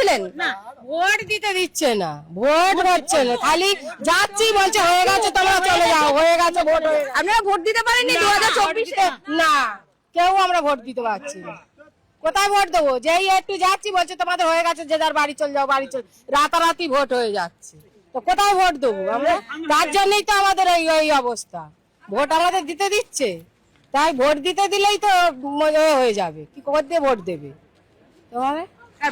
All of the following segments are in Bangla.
দিয়েছিলেন? ভোট দিতে দিচ্ছে না, ভোট হচ্ছে না, খালি যাচ্ছি বলছে হয়ে গেছে তোমরা চলে যাও, হয়ে গেছে ভোট হয়ে গেছে। আপনারা ভোট দিতে পারেননি 2024-এ? না, কেউ আমরা ভোট দিতে পারছি না। কোথায় ভোট দেবো? যেই একটু যাচ্ছি বলছে তোমাদের হয়ে গেছে, যে যার বাড়ি চলে যাও, বাড়ি চল, রাতারাতি ভোট হয়ে যাচ্ছে। তো কোথায় ভোট দেবো আমরা? তার জন্যই তো আমাদের এই অবস্থা। ভোট আমাদের দিতে দিচ্ছে, তাই ভোট দিতে দিলেই তো হয়ে যাবে। কি করে ভোট দেবে তোমার? আর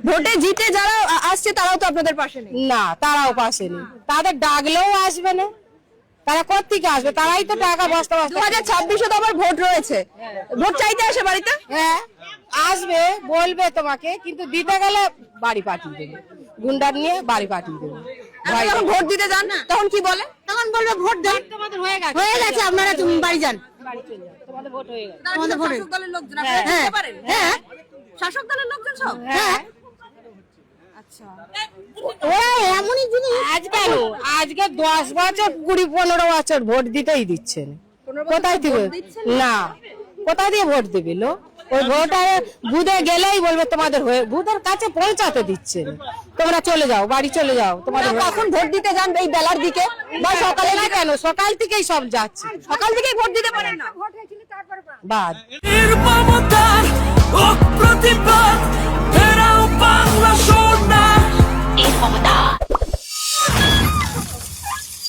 ভোটে জিতে যারা আসছে তারাও তো আপনাদের পাশে নেই। না, তারাও পাশে নেই, তাদের ডাকলেও আসবে না। তারা কোত্থেকে আসবে? তারাই তো টাকা বস্তা বস্তা। 2026-এ তো আবার ভোট রয়েছে, ভোট চাইতে আসে বাড়িতে। হ্যাঁ আসবে, বলবে তোমাকে, কিন্তু দিতে গেলে বাড়ি পাঠিয়ে দেবে, গুন্ডার নিয়ে বাড়ি পাঠিয়ে দেবে। যখন ভোট দিতে যান তখন কি বলে? তখন বলবে ভোট দেন, তোমাদের হয়ে গেছে, আপনারা তুমি বাড়ি যান, বাড়ি চলে যান, তোমাদের ভোট হয়ে গেছে। তোমাদের শাসক দলের লোকজন আপনারা দিতে পারেন? হ্যাঁ, শাসক দলের লোকজন সব। হ্যাঁ, এমনই জিনিস। আজ কেন? আজকে 10 বছর 20-15 বছর ভোট দিতেই দিচ্ছে না। কোথায় থেকে? না, কোথায় দিয়ে ভোট দেবে লোক? ওই ভোটারে বুথে গেলেই বলবে তোমাদের হয়ে, বুথের কাছে পৌঁছাতে দিচ্ছে না। তোমরা চলে যাও, বাড়ি চলে যাও, তোমাদের। কখন ভোট দিতে যান? এই বেলার দিকে বা সকালে? না কেন, সকাল থেকেই সব যাচ্ছে, সকাল থেকেই ভোট দিতে পারেন না? বাদ। নির্মমতার প্রতিবাদ ফেরাও বাংলা